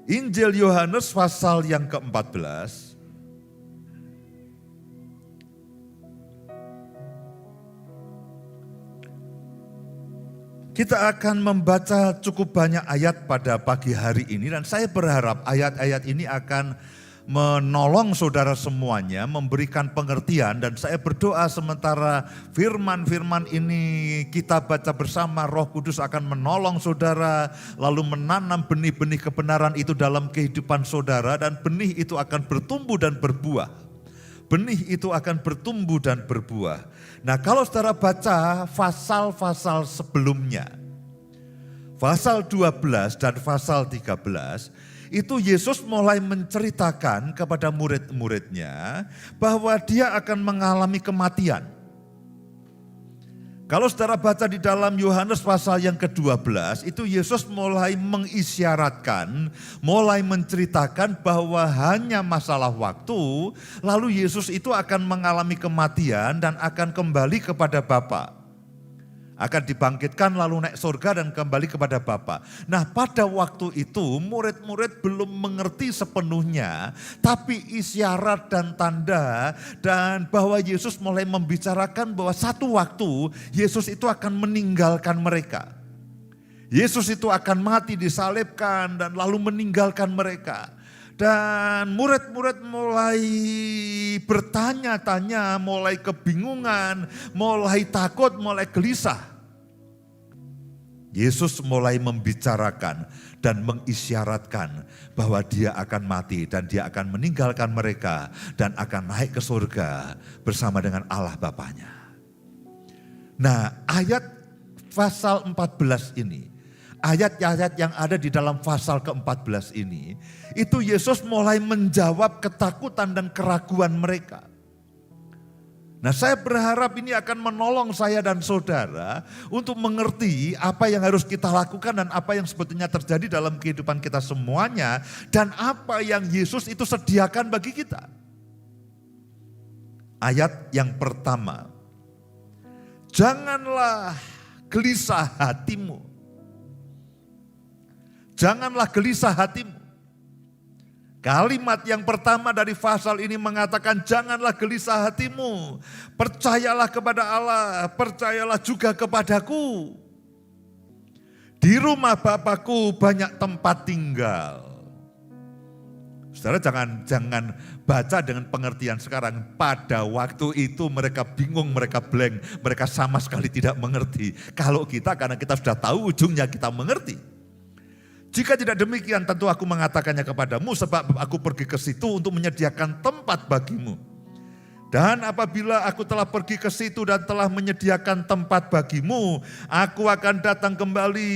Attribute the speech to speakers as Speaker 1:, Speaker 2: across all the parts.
Speaker 1: Injil Yohanes pasal yang ke-14. Kita akan membaca cukup banyak ayat pada pagi hari ini dan saya berharap ayat-ayat ini akan menolong saudara semuanya, memberikan pengertian, dan saya berdoa sementara firman-firman ini kita baca bersama, Roh Kudus akan menolong saudara lalu menanam benih-benih kebenaran itu dalam kehidupan saudara, dan benih itu akan bertumbuh dan berbuah. Benih itu akan bertumbuh dan berbuah. Nah, kalau saudara baca pasal-pasal sebelumnya, pasal 12 dan pasal 13, itu Yesus mulai menceritakan kepada murid-muridnya bahwa dia akan mengalami kematian. Kalau saudara baca di dalam Yohanes pasal yang ke-12, itu Yesus mulai mengisyaratkan, mulai menceritakan bahwa hanya masalah waktu, lalu Yesus itu akan mengalami kematian dan akan kembali kepada Bapa. Akan dibangkitkan lalu naik surga dan kembali kepada Bapa. Nah, pada waktu itu murid-murid belum mengerti sepenuhnya, tapi isyarat dan tanda dan bahwa Yesus mulai membicarakan bahwa satu waktu Yesus itu akan meninggalkan mereka. Yesus itu akan mati, disalibkan dan lalu meninggalkan mereka. Dan murid-murid mulai bertanya-tanya, mulai kebingungan, mulai takut, mulai gelisah. Yesus mulai membicarakan dan mengisyaratkan bahwa dia akan mati dan dia akan meninggalkan mereka dan akan naik ke surga bersama dengan Allah Bapanya. Nah, ayat pasal 14 ini, ayat-ayat yang ada di dalam pasal ke-14 ini, itu Yesus mulai menjawab ketakutan dan keraguan mereka. Nah, saya berharap ini akan menolong saya dan saudara untuk mengerti apa yang harus kita lakukan dan apa yang sebetulnya terjadi dalam kehidupan kita semuanya dan apa yang Yesus itu sediakan bagi kita. Ayat yang pertama, janganlah gelisah hatimu. Janganlah gelisah hatimu. Kalimat yang pertama dari pasal ini mengatakan janganlah gelisah hatimu. Percayalah kepada Allah, percayalah juga kepadaku. Di rumah Bapakku banyak tempat tinggal. Saudara jangan baca dengan pengertian sekarang. Pada waktu itu mereka bingung, mereka blank, mereka sama sekali tidak mengerti. Kalau kita karena kita sudah tahu ujungnya kita mengerti. Jika tidak demikian tentu aku mengatakannya kepadamu sebab aku pergi ke situ untuk menyediakan tempat bagimu. Dan apabila aku telah pergi ke situ dan telah menyediakan tempat bagimu, aku akan datang kembali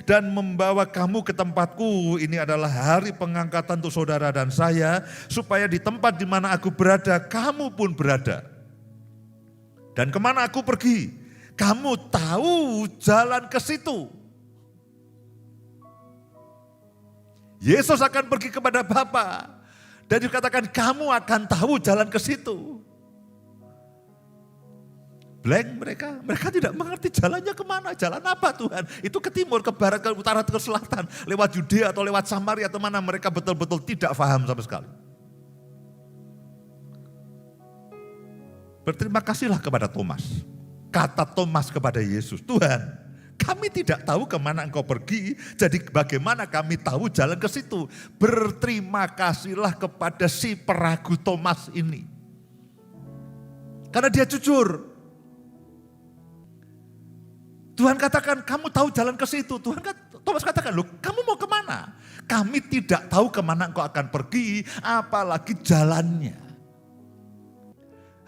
Speaker 1: dan membawa kamu ke tempatku. Ini adalah hari pengangkatan untuk saudara dan saya, supaya di tempat di mana aku berada, kamu pun berada. Dan kemana aku pergi, kamu tahu jalan ke situ. Yesus akan pergi kepada Bapa dan dikatakan kamu akan tahu jalan ke situ. Blank mereka tidak mengerti jalannya kemana, jalan apa Tuhan. Itu ke timur, ke barat, ke utara, ke selatan, lewat Yudea atau lewat Samaria atau mana, mereka betul-betul tidak paham sama sekali. Berterima kasihlah kepada Thomas. Kata Thomas kepada Yesus, Tuhan, kami tidak tahu kemana engkau pergi, jadi bagaimana kami tahu jalan ke situ? Berterima kasihlah kepada si peragu Thomas ini. Karena dia jujur. Tuhan katakan, kamu tahu jalan ke situ. Thomas katakan, loh kamu mau kemana? Kami tidak tahu kemana engkau akan pergi, apalagi jalannya.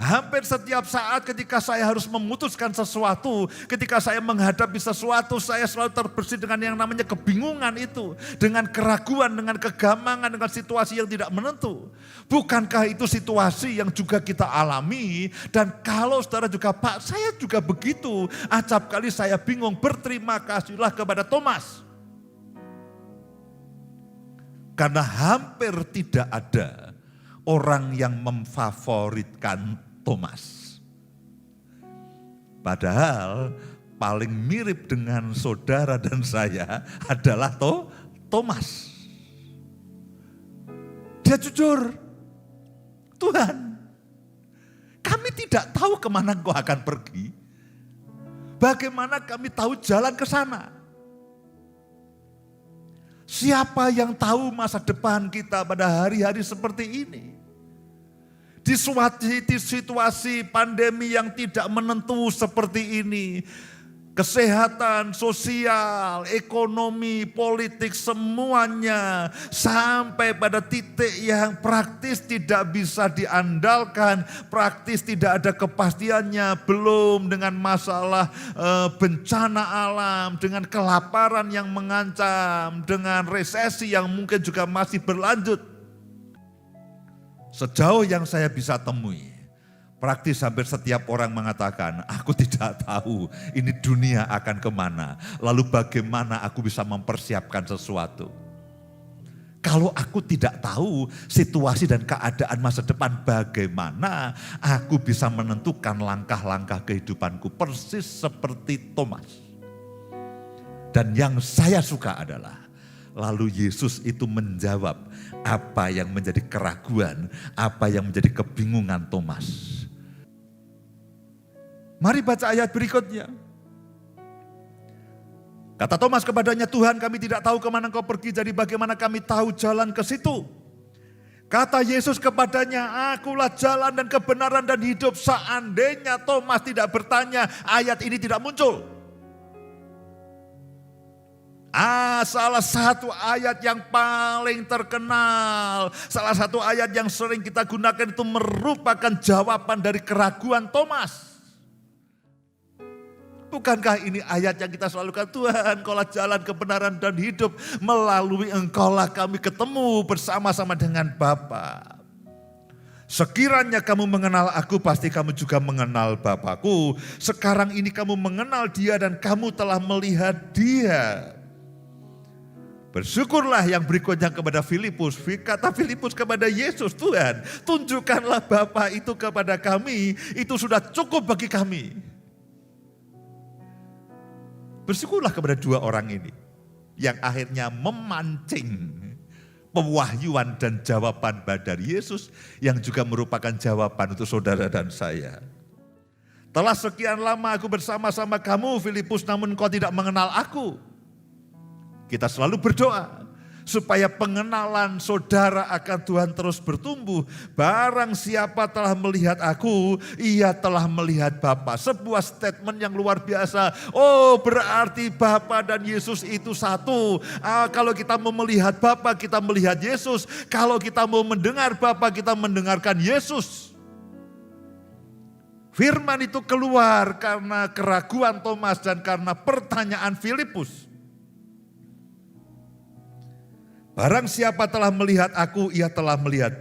Speaker 1: Hampir setiap saat ketika saya harus memutuskan sesuatu, ketika saya menghadapi sesuatu, saya selalu terbersih dengan yang namanya kebingungan itu. Dengan keraguan, dengan kegamangan, dengan situasi yang tidak menentu. Bukankah itu situasi yang juga kita alami? Dan kalau saudara juga, Pak, saya juga begitu. Acap kali saya bingung, berterima kasihlah kepada Thomas. Karena hampir tidak ada orang yang memfavoritkan Thomas. Padahal paling mirip dengan saudara dan saya adalah Thomas. Dia jujur, Tuhan, kami tidak tahu kemana Engkau akan pergi. Bagaimana kami tahu jalan ke sana? Siapa yang tahu masa depan kita pada hari-hari seperti ini? Di suatu situasi pandemi yang tidak menentu seperti ini, kesehatan, sosial, ekonomi, politik, semuanya sampai pada titik yang praktis tidak bisa diandalkan, praktis tidak ada kepastiannya, belum dengan masalah bencana alam, dengan kelaparan yang mengancam, dengan resesi yang mungkin juga masih berlanjut. Sejauh yang saya bisa temui, praktis hampir setiap orang mengatakan, aku tidak tahu ini dunia akan kemana. Lalu bagaimana aku bisa mempersiapkan sesuatu. Kalau aku tidak tahu situasi dan keadaan masa depan bagaimana, aku bisa menentukan langkah-langkah kehidupanku persis seperti Thomas. Dan yang saya suka adalah, lalu Yesus itu menjawab apa yang menjadi keraguan, apa yang menjadi kebingungan Thomas. Mari baca ayat berikutnya. Kata Thomas kepadanya, Tuhan, kami tidak tahu kemana Engkau pergi, jadi bagaimana kami tahu jalan ke situ? Kata Yesus kepadanya, akulah jalan dan kebenaran dan hidup. Seandainya Thomas tidak bertanya, ayat ini tidak muncul. Salah satu ayat yang paling terkenal, salah satu ayat yang sering kita gunakan itu merupakan jawaban dari keraguan Thomas. Bukankah ini ayat yang kita selalu katakan, Tuhan, Engkaulah jalan kebenaran dan hidup, melalui Engkaulah kami ketemu bersama-sama dengan Bapa. Sekiranya kamu mengenal aku, pasti kamu juga mengenal Bapakku. Sekarang ini kamu mengenal Dia dan kamu telah melihat Dia. Bersyukurlah yang berikutnya kepada Filipus. Kata Filipus kepada Yesus, Tuhan, tunjukkanlah Bapa itu kepada kami, itu sudah cukup bagi kami. Bersyukurlah kepada dua orang ini yang akhirnya memancing pewahyuan dan jawaban dari Yesus yang juga merupakan jawaban untuk saudara dan saya. Telah sekian lama aku bersama-sama kamu, Filipus, namun kau tidak mengenal aku. Kita selalu berdoa supaya pengenalan saudara akan Tuhan terus bertumbuh. Barang siapa telah melihat aku, ia telah melihat Bapa. Sebuah statement yang luar biasa. Oh, berarti Bapa dan Yesus itu satu. Kalau kita mau melihat Bapa, kita melihat Yesus. Kalau kita mau mendengar Bapa, kita mendengarkan Yesus. Firman itu keluar karena keraguan Thomas dan karena pertanyaan Filipus. Barang siapa telah melihat aku, ia telah melihat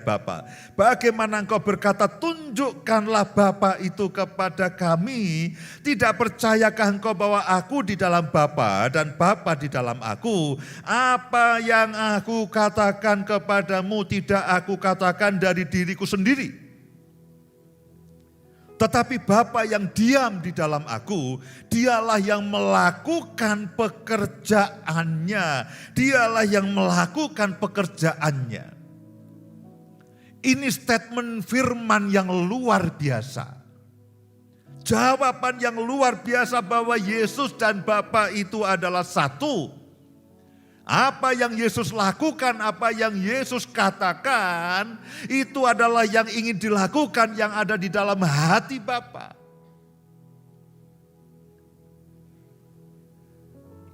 Speaker 1: Bapa. Bagaimana engkau berkata, tunjukkanlah Bapa itu kepada kami. Tidak percayakah engkau bahwa aku di dalam Bapa dan Bapa di dalam aku? Apa yang aku katakan kepadamu tidak aku katakan dari diriku sendiri. Tetapi Bapa yang diam di dalam aku, dialah yang melakukan pekerjaannya. Dialah yang melakukan pekerjaannya. Ini statement firman yang luar biasa. Jawaban yang luar biasa bahwa Yesus dan Bapa itu adalah satu. Apa yang Yesus lakukan, apa yang Yesus katakan, itu adalah yang ingin dilakukan yang ada di dalam hati Bapa.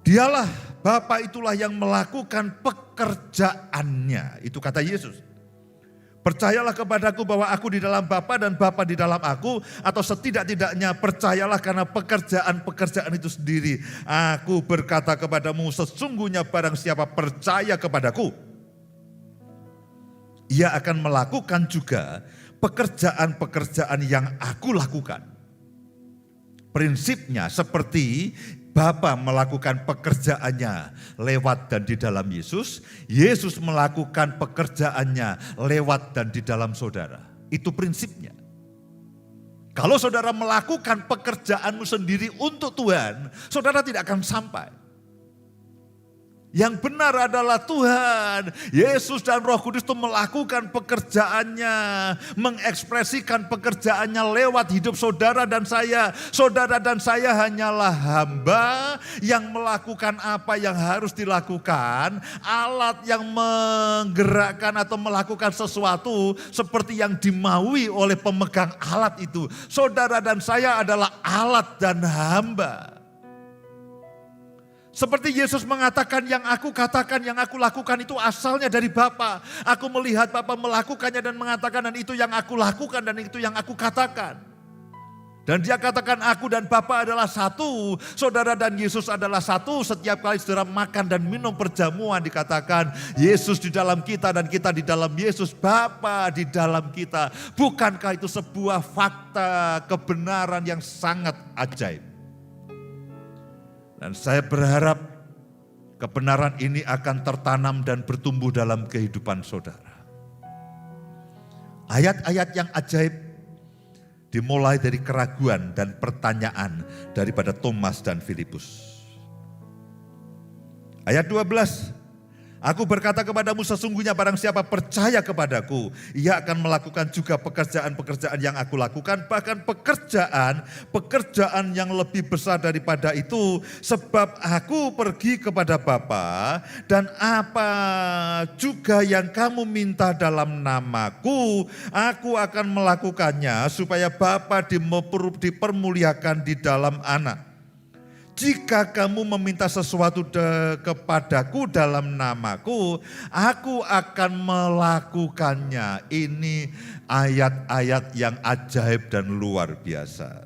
Speaker 1: Dialah, Bapa itulah yang melakukan pekerjaannya. Itu kata Yesus. Percayalah kepadaku bahwa aku di dalam Bapa dan Bapa di dalam aku, atau setidak-tidaknya percayalah karena pekerjaan-pekerjaan itu sendiri. Aku berkata kepadamu, sesungguhnya barang siapa percaya kepadaku, ia akan melakukan juga pekerjaan-pekerjaan yang aku lakukan. Prinsipnya seperti Bapa melakukan pekerjaannya lewat dan di dalam Yesus. Yesus melakukan pekerjaannya lewat dan di dalam saudara. Itu prinsipnya. Kalau saudara melakukan pekerjaanmu sendiri untuk Tuhan, saudara tidak akan sampai. Yang benar adalah Tuhan. Yesus dan Roh Kudus itu melakukan pekerjaannya, mengekspresikan pekerjaannya lewat hidup saudara dan saya. Saudara dan saya hanyalah hamba yang melakukan apa yang harus dilakukan, alat yang menggerakkan atau melakukan sesuatu seperti yang dimaui oleh pemegang alat itu. Saudara dan saya adalah alat dan hamba. Seperti Yesus mengatakan, yang aku katakan, yang aku lakukan itu asalnya dari Bapa. Aku melihat Bapa melakukannya dan mengatakan, dan itu yang aku lakukan dan itu yang aku katakan. Dan dia katakan aku dan Bapa adalah satu. Saudara dan Yesus adalah satu. Setiap kali saudara makan dan minum perjamuan dikatakan Yesus di dalam kita dan kita di dalam Yesus. Bapa di dalam kita. Bukankah itu sebuah fakta kebenaran yang sangat ajaib? Dan saya berharap kebenaran ini akan tertanam dan bertumbuh dalam kehidupan saudara. Ayat-ayat yang ajaib dimulai dari keraguan dan pertanyaan daripada Thomas dan Filipus. Ayat 12. Aku berkata kepadamu, sesungguhnya barang siapa percaya kepadaku, ia akan melakukan juga pekerjaan-pekerjaan yang aku lakukan, bahkan pekerjaan yang lebih besar daripada itu, sebab aku pergi kepada Bapa, dan apa juga yang kamu minta dalam namaku, aku akan melakukannya, supaya Bapa dipermuliakan di dalam Anak. Jika kamu meminta sesuatu kepadaku dalam namaku, aku akan melakukannya. Ini ayat-ayat yang ajaib dan luar biasa.